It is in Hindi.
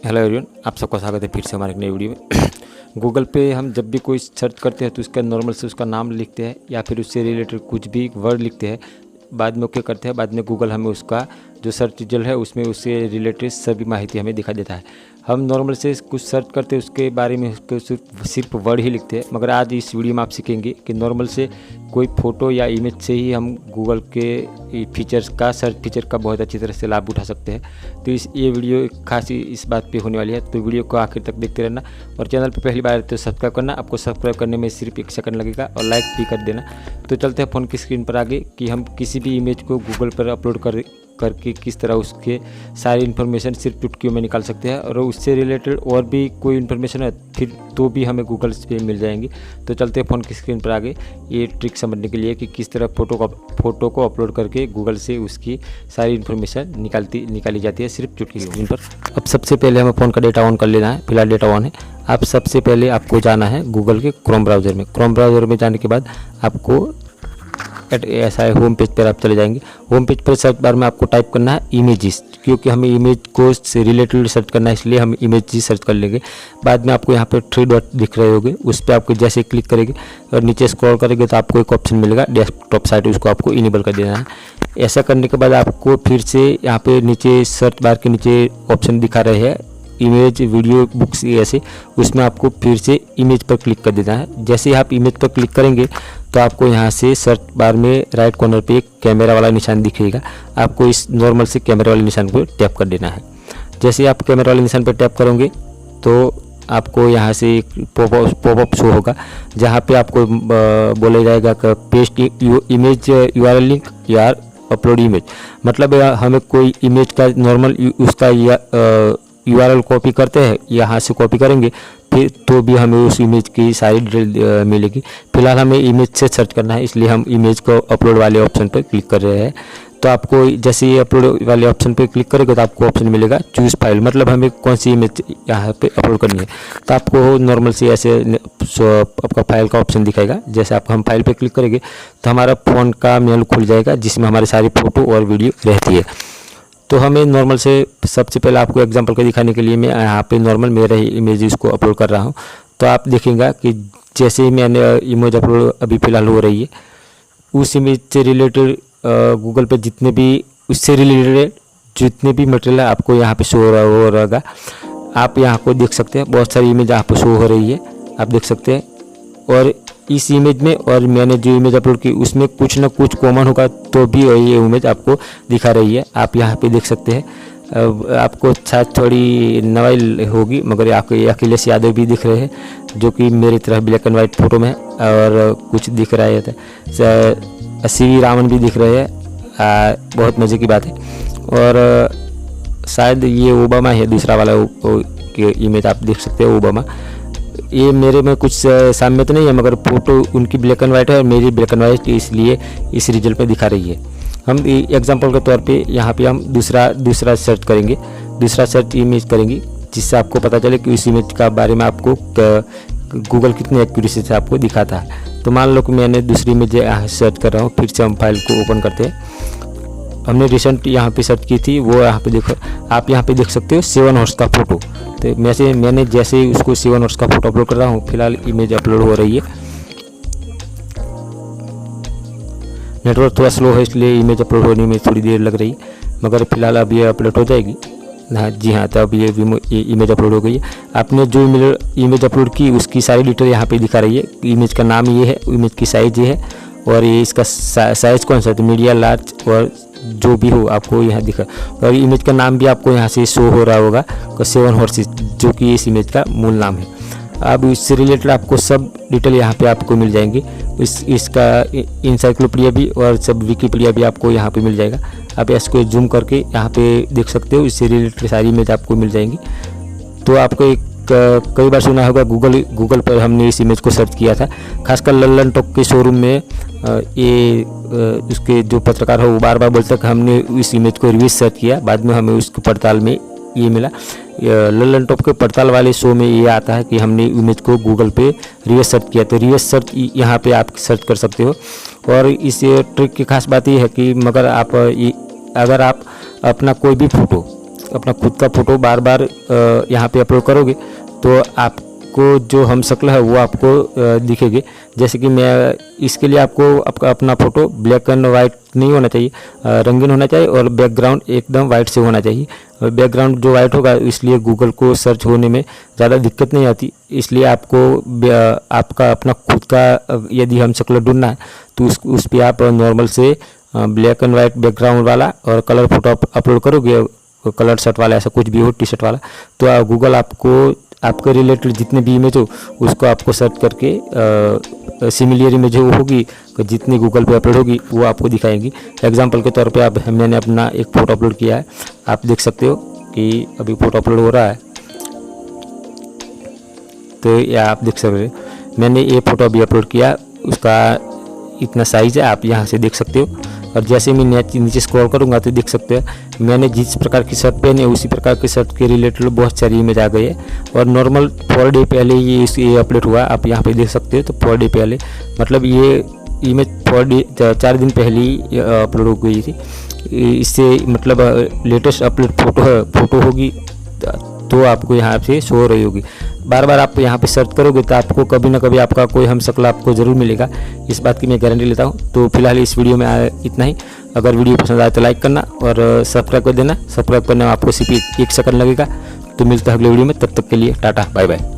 हेलो एवरीवन, आप सबका स्वागत है फिर से हमारे एक नई वीडियो में। गूगल पे हम जब भी कोई सर्च करते हैं तो उसका नॉर्मल से उसका नाम लिखते हैं या फिर उससे रिलेटेड कुछ भी वर्ड लिखते हैं, बाद में ओके करते हैं, बाद में गूगल हमें उसका जो सर्च रिजल्ट है उसमें उससे रिलेटेड सभी माहिती हमें दिखा देता है। हम नॉर्मल से कुछ सर्च करते हैं उसके बारे में उसके सिर्फ वर्ड ही लिखते हैं, मगर आज इस वीडियो में आप सीखेंगे कि नॉर्मल से कोई फ़ोटो या इमेज से ही हम गूगल के फीचर्स का सर्च फीचर का बहुत अच्छी तरह से लाभ उठा सकते हैं। तो ये वीडियो खास इस बात पे होने वाली है, तो वीडियो को आखिर तक देखते रहना। और चैनल पे पहली बार तो सब्सक्राइब करना, आपको सब्सक्राइब करने में सिर्फ 1 सेकंड लगेगा और लाइक भी कर देना। तो चलते हैं फ़ोन की स्क्रीन पर आगे कि हम किसी भी इमेज को गूगल पर अपलोड करके किस तरह उसके सारी इन्फॉर्मेशन सिर्फ चुटकियों में निकाल सकते हैं, और उससे रिलेटेड और भी कोई इन्फॉर्मेशन है फिर तो भी हमें गूगल पे मिल जाएंगी। तो चलते हैं फ़ोन की स्क्रीन पर आगे ये ट्रिक समझने के लिए कि किस तरह फ़ोटो को अपलोड करके गूगल से उसकी सारी इन्फॉर्मेशन निकाली जाती है सिर्फ चुटकी की स्क्रीन पर। अब सबसे पहले हमें फ़ोन का डेटा ऑन कर लेना है, फिलहाल डेटा ऑन है। अब सबसे पहले आपको जाना है गूगल के क्रोम ब्राउज़र में। क्रोम ब्राउज़र में जाने के बाद आपको ऐसा है होम पेज पर आप चले जाएंगे। होम पेज पर सर्च बार में आपको टाइप करना है इमेजेस, क्योंकि हमें इमेज को से रिलेटेड सर्च करना है, इसलिए हम इमेज सर्च कर लेंगे। बाद में आपको यहाँ पे 3 डॉट दिख रहे होंगे, उस पर आपको जैसे क्लिक करेंगे और नीचे स्क्रॉल करेंगे तो आपको एक ऑप्शन मिलेगा डेस्कटॉप साइट, उसको आपको इनेबल कर देना है। ऐसा करने के बाद आपको फिर से यहाँ पे नीचे सर्च बार के नीचे ऑप्शन दिखा रहे हैं इमेज, वीडियो, बुक्स, ऐसे उसमें आपको फिर से इमेज पर क्लिक कर देना है। जैसे ही आप इमेज पर क्लिक करेंगे तो आपको यहाँ से सर्च बार में राइट कॉर्नर पे एक कैमरा वाला निशान दिखेगा, आपको इस नॉर्मल से कैमरा वाले निशान को टैप कर देना है। जैसे ही आप कैमरा वाले निशान पर टैप करोगे तो आपको यहाँ से एक पॉपअप शो होगा, जहाँ पे आपको बोला जाएगा कि पेस्ट इमेज URL लिंक या अपलोड इमेज। मतलब हमें कोई इमेज का नॉर्मल उसका URL कॉपी करते हैं, यहाँ से कॉपी करेंगे फिर तो भी हमें उस इमेज की सारी डिटेल मिलेगी। फिलहाल हमें इमेज से सर्च करना है, इसलिए हम इमेज को अपलोड वाले ऑप्शन पर क्लिक कर रहे हैं। तो आपको जैसे ही अपलोड वाले ऑप्शन पे क्लिक करेंगे तो आपको ऑप्शन मिलेगा चूज़ फाइल, मतलब हमें कौन सी इमेज यहाँ पे अपलोड करनी है। तो आपको नॉर्मल से ऐसे आपका फाइल का ऑप्शन दिखाएगा। जैसे हम फाइल पे क्लिक करेंगे तो हमारा फ़ोन का मेन्यू खुल जाएगा जिसमें हमारी सारी फ़ोटो और वीडियो रहती है। तो हमें नॉर्मल से सबसे पहले आपको एग्जांपल को दिखाने के लिए मैं यहाँ पे नॉर्मल मेरे इमेजेस को अपलोड कर रहा हूँ। तो आप देखेंगे कि जैसे ही मैंने इमेज अपलोड अभी फ़िलहाल हो रही है, उस इमेज से रिलेटेड गूगल पे जितने भी उससे रिलेटेड जितने भी मटेरियल है आपको यहाँ पे शो हो रहेगा। आप यहाँ को देख सकते हैं, बहुत सारी इमेज यहाँ पे शो हो रही है, आप देख सकते हैं। और इस इमेज में और मैंने जो इमेज अपलोड की उसमें कुछ ना कुछ कॉमन होगा तो भी ये इमेज आपको दिखा रही है। आप यहाँ पे देख सकते हैं। आपको शायद थोड़ी नवाई होगी, मगर आपको अखिलेश यादव भी दिख रहे हैं जो कि मेरी तरह ब्लैक एंड वाइट फ़ोटो में है, और कुछ दिख रहा है CV रामन भी दिख रहे हैं। बहुत मज़े की बात है। और शायद ये ओबामा है, दूसरा वाला इमेज आप देख सकते हैं ओबामा। ये मेरे में कुछ साम्य तो नहीं है, मगर फ़ोटो उनकी ब्लैक एंड वाइट है और मेरी ब्लैक एंड वाइट, इसलिए इस रिजल्ट में दिखा रही है। हम एग्जांपल के तौर पे यहाँ पे हम दूसरा सर्च करेंगे, दूसरा सर्च इमेज करेंगे, जिससे आपको पता चले कि उस इमेज का बारे में आपको गूगल कितनी एक्यूरेसी से आपको दिखाता है। तो मान लो कि मैंने दूसरी इमेज सर्च कर रहा हूँ, फिर से हम फाइल को ओपन करते हैं। हमने रिसेंट यहाँ पे सर्च की थी, वो यहाँ पे देखो, आप यहाँ पे देख सकते हो 7 हॉर्स का फ़ोटो। तो मैंने जैसे ही उसको 7 हॉर्स का फ़ोटो अपलोड कर रहा हूँ, फिलहाल इमेज अपलोड हो रही है। नेटवर्क थोड़ा स्लो है इसलिए इमेज अपलोड होने में थोड़ी देर लग रही है, मगर फिलहाल अब ये अपलोड हो जाएगी। हाँ जी हाँ, तो अब ये इमेज अपलोड हो गई है। आपने जो इमेज अपलोड की उसकी सारी डिटेल यहाँ पे दिखा रही है। इमेज का नाम ये है, इमेज की साइज ये है, और ये इसका साइज कौन सा है, तो मीडियम, लार्ज और जो भी हो आपको यहाँ दिखा। और इमेज का नाम भी आपको यहाँ से शो हो रहा होगा 7 हॉर्सेस, जो कि इस इमेज का मूल नाम है। अब इससे रिलेटेड आपको सब डिटेल यहाँ पे आपको मिल जाएंगी। इसका इंसाइक्लोपीडिया भी और सब विकीपीडिया भी आपको यहाँ पे मिल जाएगा। आप इसको जूम करके यहाँ पे देख सकते हो, इससे रिलेटेड सारी इमेज आपको मिल जाएंगी। तो आपको कई बार सुना होगा गूगल पर हमने इस इमेज को सर्च किया था, खासकर लल्लन टॉक के शोरूम में। ये उसके जो पत्रकार हो वो बार बार बोलते कि हमने इस इमेज को रिव्यू सर्च किया, बाद में हमें उसकी पड़ताल में ये मिला। लल्लन टॉप के पड़ताल वाले शो में ये आता है कि हमने इमेज को गूगल पे रिवर्स सर्च किया। तो रिवर्स सर्च यहाँ पे आप सर्च कर सकते हो। और इस ट्रिक की खास बात ये है कि मगर आप अगर आप अपना कोई भी फ़ोटो अपना खुद का फ़ोटो बार बार यहाँ पे अपलोड करोगे तो आपको जो हम शक्ल है वो आपको दिखेगी। जैसे कि मैं इसके लिए आपको अपना फ़ोटो ब्लैक एंड वाइट नहीं होना चाहिए, रंगीन होना चाहिए और बैकग्राउंड एकदम वाइट से होना चाहिए। बैकग्राउंड जो वाइट होगा इसलिए गूगल को सर्च होने में ज़्यादा दिक्कत नहीं आती। इसलिए आपको आपका अपना खुद का यदि हम शक्ल ढूंढना है तो उस पर आप नॉर्मल से ब्लैक एंड वाइट बैकग्राउंड वाला और कलर फोटो अपलोड करोगे, कलर शर्ट वाला ऐसा कुछ भी हो, टी शर्ट वाला, तो गूगल आपको आपके रिलेटेड जितने भी इमेज हो उसको आपको सर्च करके सिमिलर इमेज जो होगी जितनी गूगल पे अपलोड होगी वो आपको दिखाएंगी। एग्जांपल के तौर पे मैंने अपना एक फ़ोटो अपलोड किया है, आप देख सकते हो कि अभी फ़ोटो अपलोड हो रहा है। तो ये आप देख सकते हो मैंने ये फ़ोटो अभी अपलोड किया, उसका इतना साइज़ है, आप यहाँ से देख सकते हो। और जैसे मैं नीचे स्क्रॉल करूँगा तो देख सकते हैं मैंने जिस प्रकार की शर्ट पहनी है उसी प्रकार की शर्ट के रिलेटेड बहुत सारी इमेज आ गई है। और नॉर्मल 4 डे पहले ये अपलोड हुआ, आप यहाँ पे देख सकते हो। तो 4 डे पहले मतलब ये इमेज 4 दिन पहले ही अपलोड हो गई थी। इससे मतलब लेटेस्ट अपलोड फ़ोटो होगी तो आपको यहाँ से शो हो रही होगी। बार बार आप यहाँ पे सर्च करोगे तो आपको कभी ना कभी आपका कोई हम शक्ल आपको ज़रूर मिलेगा, इस बात की मैं गारंटी लेता हूँ। तो फिलहाल इस वीडियो में इतना ही। अगर वीडियो पसंद आए तो लाइक करना और सब्सक्राइब कर देना। सब्सक्राइब करने में आपको सिर्फ 1 सेकंड लगेगा। तो मिलता है अगले वीडियो में, तब तक के लिए टाटा बाय बाय।